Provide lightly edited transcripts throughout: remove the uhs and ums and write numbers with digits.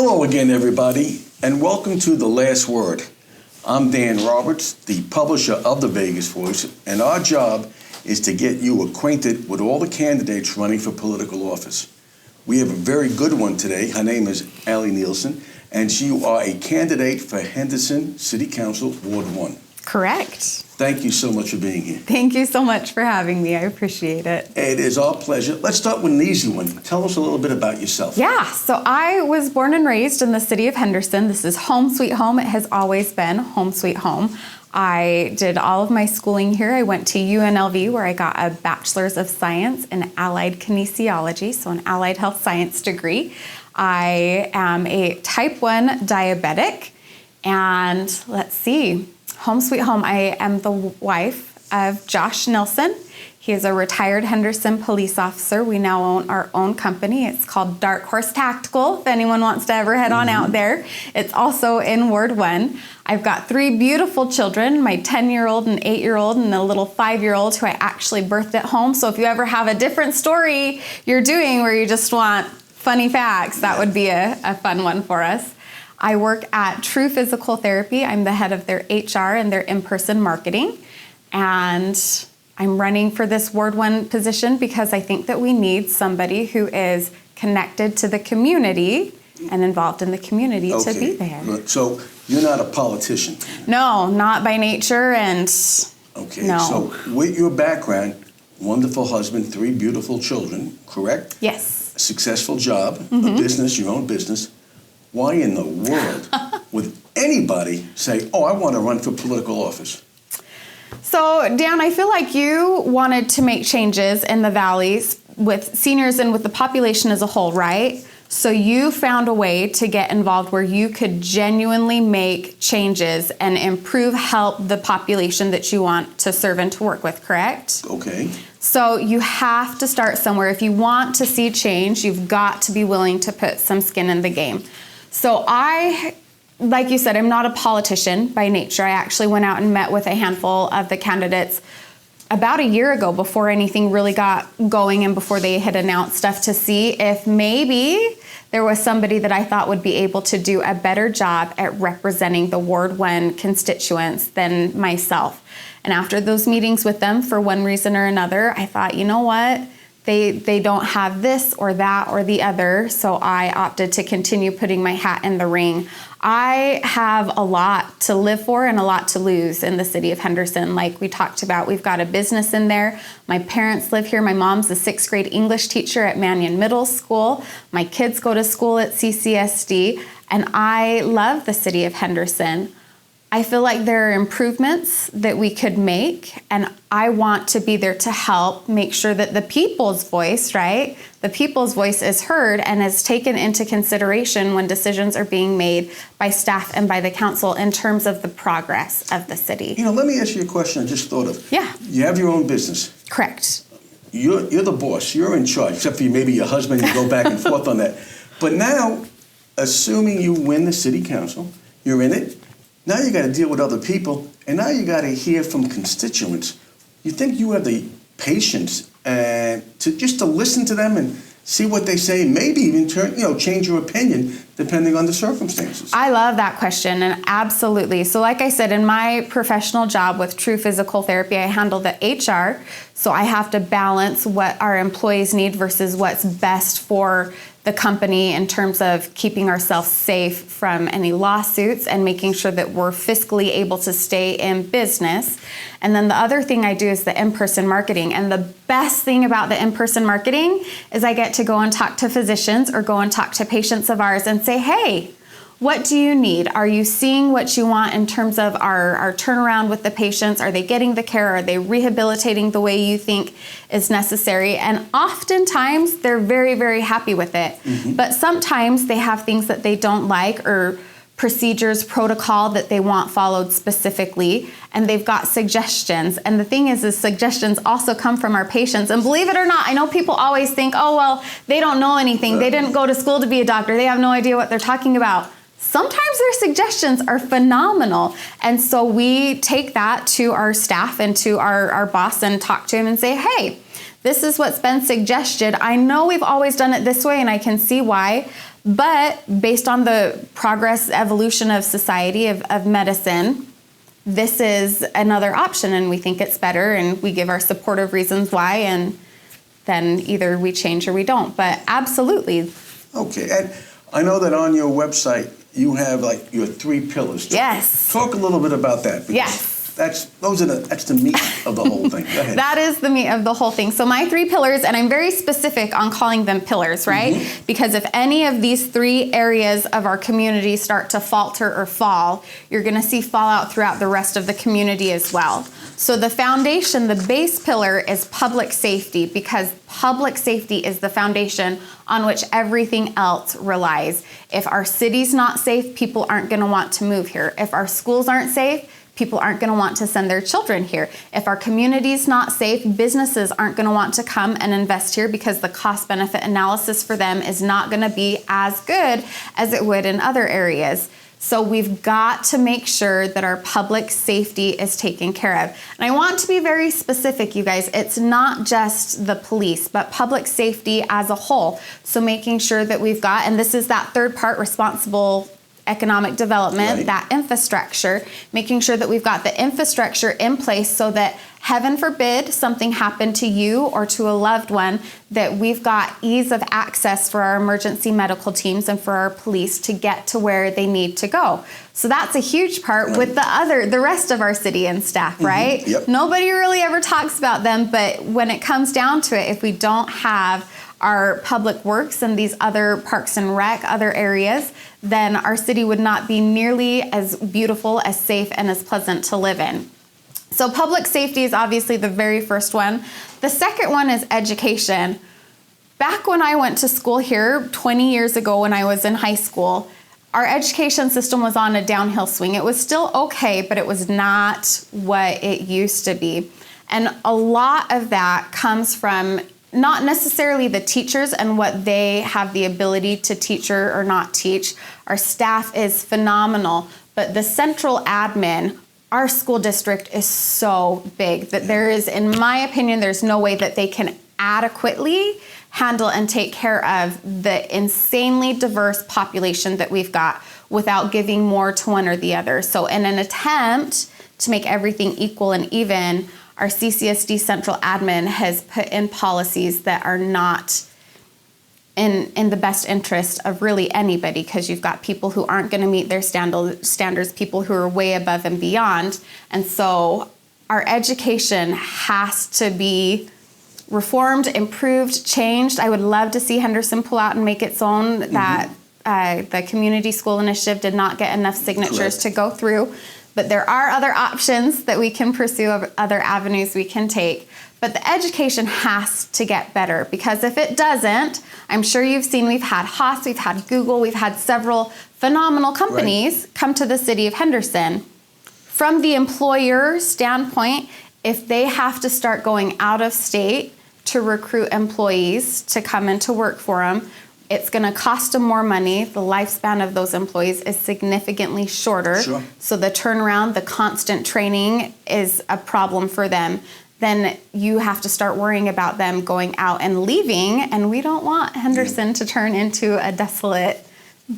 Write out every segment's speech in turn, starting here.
Hello again, everybody, and welcome to The Last Word. I'm Dan Roberts, the publisher of the Vegas Voice, and our job is to get you acquainted with all the candidates running for political office. We have a very good one today. Her name is Ali Nilson, and you are a candidate for Henderson City Council, Ward 1. Correct. Thank you so much for being here. Thank you so much for having me. I appreciate it. It is our pleasure. Let's start with an easy one. Tell us a little bit about yourself. Yeah, so I was born and raised in the city of Henderson. This is home sweet home. It has always been home sweet home. I did all of my schooling here. I went to UNLV where I got a Bachelor's of Science in Allied Kinesiology, so an allied health science degree. I am a type 1 diabetic, and let's see, home sweet home. I am the wife of Josh Nilson. He is a retired Henderson police officer. We now own our own company. It's called Dark Horse Tactical, if anyone wants to ever head on out there. It's also in Ward 1. I've got 3 beautiful children, my 10-year-old, an 8-year-old, and a little 5-year-old who I actually birthed at home. So if you ever have a different story you're doing where you just want funny facts, that would be a fun one for us. I work at True Physical Therapy. I'm the head of their HR and their in-person marketing. And I'm running for this Ward 1 position because I think that we need somebody who is connected to the community and involved in the community to be there. So you're not a politician? No, not by nature, and Okay, no. So with your background, wonderful husband, 3 beautiful children, correct? Yes. A successful job, a business, your own business. Why in the world would anybody say, oh, I want to run for political office? So, Dan, I feel like you wanted to make changes in the valleys with seniors and with the population as a whole, right? So you found a way to get involved where you could genuinely make changes and help the population that you want to serve and to work with, correct? Okay. So you have to start somewhere. If you want to see change, you've got to be willing to put some skin in the game. So like you said, I'm not a politician by nature. I actually went out and met with a handful of the candidates about a year ago before anything really got going and before they had announced stuff to see if maybe there was somebody that I thought would be able to do a better job at representing the Ward 1 constituents than myself. And after those meetings with them, for one reason or another, I thought, you know what? They don't have this or that or the other, so I opted to continue putting my hat in the ring. I have a lot to live for and a lot to lose in the city of Henderson. Like we talked about, we've got a business in there. My parents live here. My mom's a 6th grade English teacher at Mannion Middle School. My kids go to school at CCSD, and I love the city of Henderson. I feel like there are improvements that we could make, and I want to be there to help make sure that the people's voice, right? The people's voice is heard and is taken into consideration when decisions are being made by staff and by the council in terms of the progress of the city. You know, let me ask you a question I just thought of. Yeah. You have your own business. Correct. You're the boss. You're in charge, except for maybe your husband. You go back and forth on that. But now, assuming you win the city council, you're in it. Now you got to deal with other people, and now you got to hear from constituents. You think you have the patience to listen to them and see what they say, maybe even change your opinion depending on the circumstances? I love that question, and absolutely. So like I said, in my professional job with True Physical Therapy, I handle the HR, so I have to balance what our employees need versus what's best for the company in terms of keeping ourselves safe from any lawsuits and making sure that we're fiscally able to stay in business. And then the other thing I do is the in-person marketing. And the best thing about the in-person marketing is I get to go and talk to physicians or go and talk to patients of ours and say, hey, what do you need? Are you seeing what you want in terms of our turnaround with the patients? Are they getting the care? Are they rehabilitating the way you think is necessary? And oftentimes they're very, very happy with it. But sometimes they have things that they don't like or procedures, protocol that they want followed specifically, and they've got suggestions. And the thing is suggestions also come from our patients. And believe it or not, I know people always think, oh, well, they don't know anything. They didn't go to school to be a doctor. They have no idea what they're talking about. Sometimes their suggestions are phenomenal. And so we take that to our staff and to our boss and talk to him and say, hey, this is what's been suggested. I know we've always done it this way and I can see why, But based on the progress, evolution of society, of medicine, this is another option, and we think it's better, and we give our supportive reasons why, and then either we change or we don't. But absolutely. Okay, and I know that on your website you have like your 3 pillars. Yes. Talk a little bit about that. Yes. That's the meat of the whole thing. Go ahead. That is the meat of the whole thing. So my 3 pillars, and I'm very specific on calling them pillars, right? Mm-hmm. Because if any of these 3 areas of our community start to falter or fall, you're going to see fallout throughout the rest of the community as well. So the foundation, the base pillar is public safety, because public safety is the foundation on which everything else relies. If our city's not safe, people aren't going to want to move here. If our schools aren't safe, people aren't going to want to send their children here. If our community's not safe, businesses aren't going to want to come and invest here, because the cost-benefit analysis for them is not going to be as good as it would in other areas. So we've got to make sure that our public safety is taken care of. And I want to be very specific, you guys. It's not just the police, but public safety as a whole. So making sure that we've got, and this is that third part, responsible economic development, right, that infrastructure, making sure that we've got the infrastructure in place so that, heaven forbid, something happened to you or to a loved one, that we've got ease of access for our emergency medical teams and for our police to get to where they need to go. So that's a huge part, right, with the rest of our city and staff, mm-hmm, right? Yep. Nobody really ever talks about them, but when it comes down to it, if we don't have our public works and these other parks and rec, other areas, then our city would not be nearly as beautiful, as safe, and as pleasant to live in. So public safety is obviously the very first one. The second one is education. Back when I went to school here 20 years ago when I was in high school, our education system was on a downhill swing. It was still okay, but it was not what it used to be. And a lot of that comes from not necessarily the teachers and what they have the ability to teach or not teach. Our staff is phenomenal, but the central admin, our school district is so big that there is, in my opinion, there's no way that they can adequately handle and take care of the insanely diverse population that we've got without giving more to one or the other. So in an attempt to make everything equal and even, our CCSD central admin has put in policies that are not in the best interest of really anybody, because you've got people who aren't going to meet their standards, people who are way above and beyond. And so our education has to be reformed, improved, changed. I would love to see Henderson pull out and make its own. Mm-hmm. That the community school initiative did not get enough signatures, correct, to go through. But there are other options that we can pursue, other avenues we can take. But the education has to get better, because if it doesn't, I'm sure you've seen, we've had Haas, we've had Google, we've had several phenomenal companies, right, come to the city of Henderson. From the employer standpoint, if they have to start going out of state to recruit employees to come into work for them, it's going to cost them more money. The lifespan of those employees is significantly shorter. Sure. So the turnaround, the constant training is a problem for them. Then you have to start worrying about them going out and leaving. And we don't want Henderson to turn into a desolate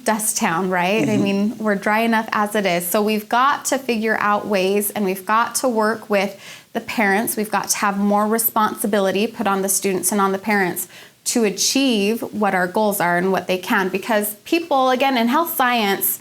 dust town, right? Mm-hmm. I mean, we're dry enough as it is. So we've got to figure out ways, and we've got to work with the parents. We've got to have more responsibility put on the students and on the parents to achieve what our goals are and what they can. Because people, again, in health science,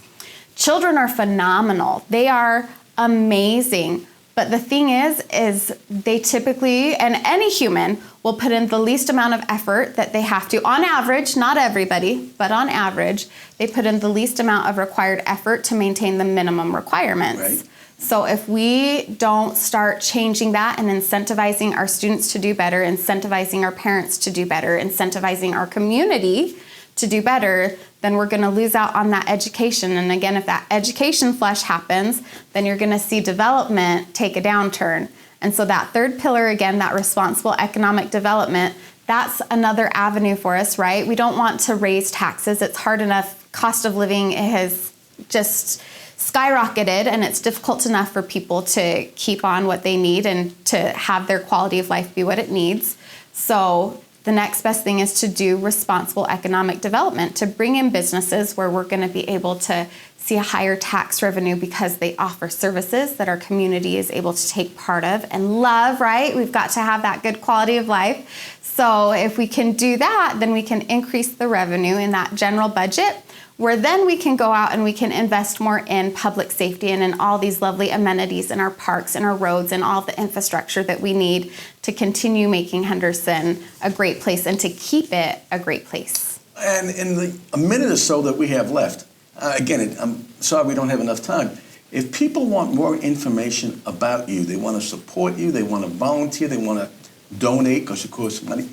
children are phenomenal. They are amazing. But the thing is they typically, and any human, will put in the least amount of effort that they have to. On average, not everybody, but on average, they put in the least amount of required effort to maintain the minimum requirements. Right. So if we don't start changing that and incentivizing our students to do better, incentivizing our parents to do better, incentivizing our community to do better, then we're going to lose out on that education. And again, if that education flush happens, then you're going to see development take a downturn. And so that third pillar, again, that responsible economic development, that's another avenue for us, right? We don't want to raise taxes. It's hard enough. Cost of living has just skyrocketed, and it's difficult enough for people to keep on what they need and to have their quality of life be what it needs. So The next best thing is to do responsible economic development, to bring in businesses where we're going to be able to see a higher tax revenue because they offer services that our community is able to take part of and love, right? We've got to have that good quality of life. So if we can do that, then we can increase the revenue in that general budget, where then we can go out and we can invest more in public safety and in all these lovely amenities in our parks and our roads and all the infrastructure that we need to continue making Henderson a great place and to keep it a great place. And in a minute or so that we have left, again, I'm sorry we don't have enough time. If people want more information about you, they want to support you, they want to volunteer, they want to donate because it costs money,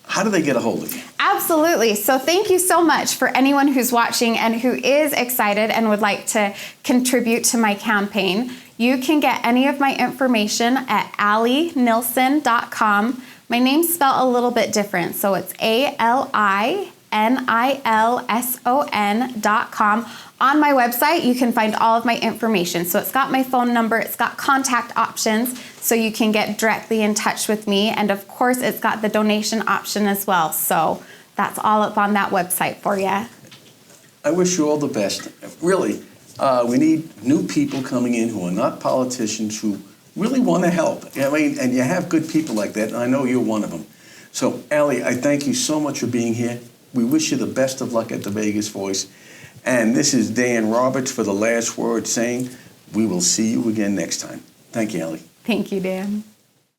how do they get a hold of you? Absolutely. So thank you so much for anyone who's watching and who is excited and would like to contribute to my campaign. You can get any of my information at alinilson.com. My name's spelled a little bit different, so it's ALINILSON.com. On my website, you can find all of my information. So it's got my phone number, it's got contact options, so you can get directly in touch with me. And of course, it's got the donation option as well. So that's all up on that website for you. I wish you all the best. Really, we need new people coming in who are not politicians, who really want to help. I mean, and you have good people like that, and I know you're one of them. So, Ali, I thank you so much for being here. We wish you the best of luck at the Vegas Voice. And this is Dan Roberts for The Last Word saying, we will see you again next time. Thank you, Ali. Thank you, Dan.